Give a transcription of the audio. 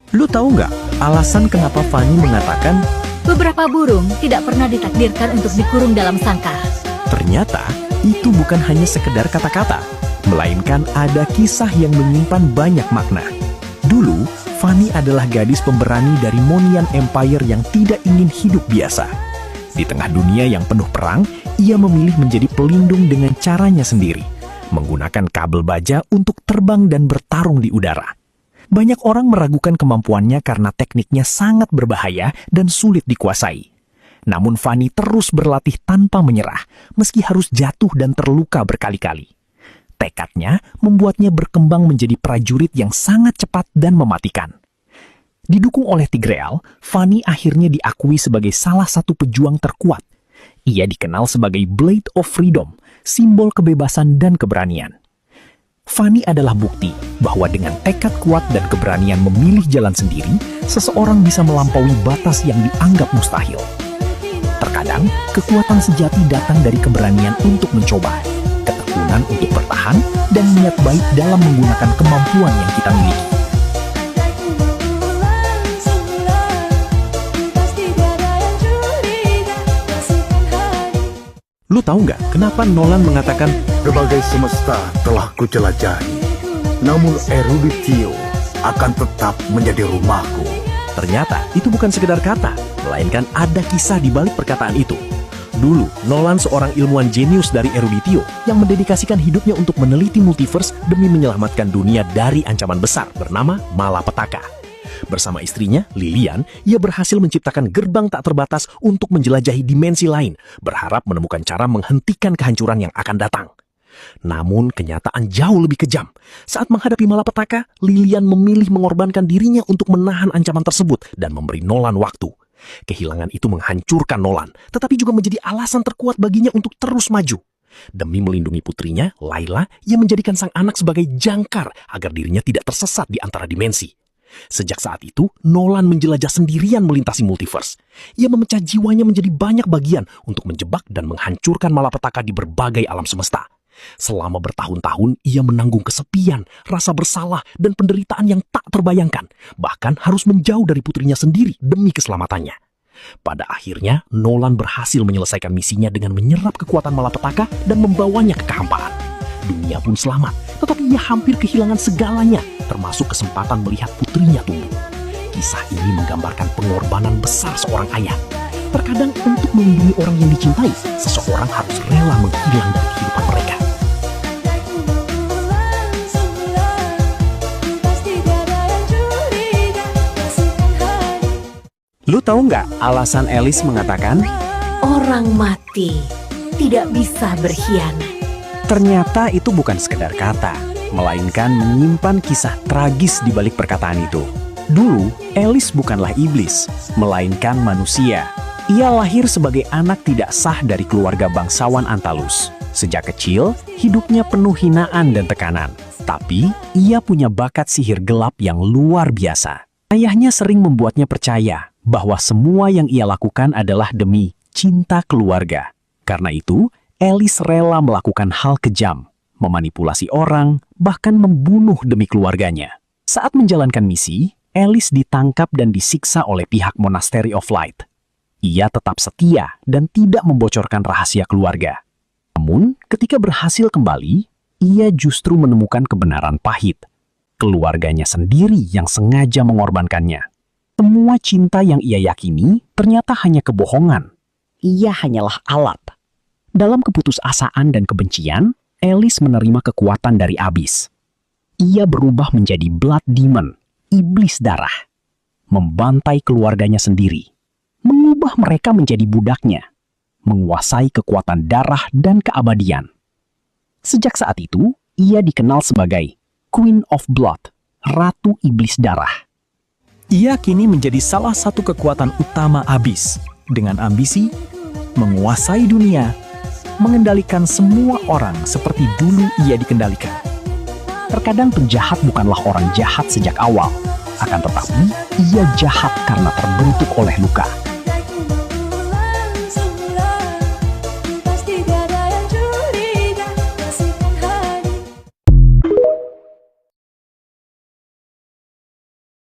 Lu tahu nggak alasan kenapa Fanny mengatakan Beberapa burung tidak pernah ditakdirkan untuk dikurung dalam sangkar. ternyata itu bukan hanya sekedar kata-kata, melainkan ada kisah yang menyimpan banyak makna. Dulu, Fanny adalah gadis pemberani dari Monian Empire yang tidak ingin hidup biasa. Di tengah dunia yang penuh perang, ia memilih menjadi pelindung dengan caranya sendiri, menggunakan kabel baja untuk terbang dan bertarung di udara. Banyak orang meragukan kemampuannya karena tekniknya sangat berbahaya dan sulit dikuasai. Namun Fanny terus berlatih tanpa menyerah, meski harus jatuh dan terluka berkali-kali. Tekadnya membuatnya berkembang menjadi prajurit yang sangat cepat dan mematikan. Didukung oleh Tigreal, Fanny akhirnya diakui sebagai salah satu pejuang terkuat. Ia dikenal sebagai Blade of Freedom, simbol kebebasan dan keberanian. Fanny adalah bukti bahwa dengan tekad kuat dan keberanian memilih jalan sendiri, seseorang bisa melampaui batas yang dianggap mustahil. Terkadang, kekuatan sejati datang dari keberanian untuk mencoba, ketekunan untuk bertahan, dan niat baik dalam menggunakan kemampuan yang kita miliki. Lu tahu nggak kenapa Nolan mengatakan Berbagai semesta telah kujelajahi, namun Eruditio akan tetap menjadi rumahku. ternyata itu bukan sekedar kata, melainkan ada kisah di balik perkataan itu. Dulu, Nolan seorang ilmuwan jenius dari Eruditio yang mendedikasikan hidupnya untuk meneliti multiverse demi menyelamatkan dunia dari ancaman besar bernama Malapetaka. Bersama istrinya, Lilian, ia berhasil menciptakan gerbang tak terbatas untuk menjelajahi dimensi lain, berharap menemukan cara menghentikan kehancuran yang akan datang. Namun, kenyataan jauh lebih kejam. Saat menghadapi Malapetaka, Lilian memilih mengorbankan dirinya untuk menahan ancaman tersebut dan memberi Nolan waktu. Kehilangan itu menghancurkan Nolan, tetapi juga menjadi alasan terkuat baginya untuk terus maju. Demi melindungi putrinya, Layla, ia menjadikan sang anak sebagai jangkar agar dirinya tidak tersesat di antara dimensi. Sejak saat itu, Nolan menjelajah sendirian melintasi multiverse. Ia memecah jiwanya menjadi banyak bagian untuk menjebak dan menghancurkan malapetaka di berbagai alam semesta. Selama bertahun-tahun, ia menanggung kesepian, rasa bersalah, dan penderitaan yang tak terbayangkan. Bahkan harus menjauh dari putrinya sendiri demi keselamatannya. Pada akhirnya, Nolan berhasil menyelesaikan misinya dengan menyerap kekuatan malapetaka dan membawanya ke kehampaan. Dunia pun selamat, tetapi ia hampir kehilangan segalanya, termasuk kesempatan melihat putrinya tumbuh. Kisah ini menggambarkan pengorbanan besar seorang ayah. Terkadang untuk melindungi orang yang dicintai, seseorang harus rela menghilang dari kehidupan mereka. Lu tahu nggak alasan Alice mengatakan Orang mati tidak bisa berkhianat. ternyata itu bukan sekedar kata, melainkan menyimpan kisah tragis di balik perkataan itu. Dulu, Alice bukanlah iblis, melainkan manusia. Ia lahir sebagai anak tidak sah dari keluarga bangsawan Antalus. Sejak kecil, hidupnya penuh hinaan dan tekanan. Tapi, ia punya bakat sihir gelap yang luar biasa. Ayahnya sering membuatnya percaya bahwa semua yang ia lakukan adalah demi cinta keluarga. Karena itu, Alice rela melakukan hal kejam, memanipulasi orang, bahkan membunuh demi keluarganya. Saat menjalankan misi, Alice ditangkap dan disiksa oleh pihak Monastery of Light. Ia tetap setia dan tidak membocorkan rahasia keluarga. Namun, ketika berhasil kembali, ia justru menemukan kebenaran pahit. Keluarganya sendiri yang sengaja mengorbankannya. Semua cinta yang ia yakini ternyata hanya kebohongan. Ia hanyalah alat. Dalam keputusasaan dan kebencian, Alice menerima kekuatan dari Abyss. Ia berubah menjadi Blood Demon, iblis darah. Membantai keluarganya sendiri. Mengubah mereka menjadi budaknya. Menguasai kekuatan darah dan keabadian. Sejak saat itu, ia dikenal sebagai Queen of Blood, Ratu Iblis Darah. Ia kini menjadi salah satu kekuatan utama Abyss, dengan ambisi menguasai dunia, mengendalikan semua orang seperti dulu ia dikendalikan. Terkadang penjahat bukanlah orang jahat sejak awal, akan tetapi ia jahat karena terbentuk oleh luka.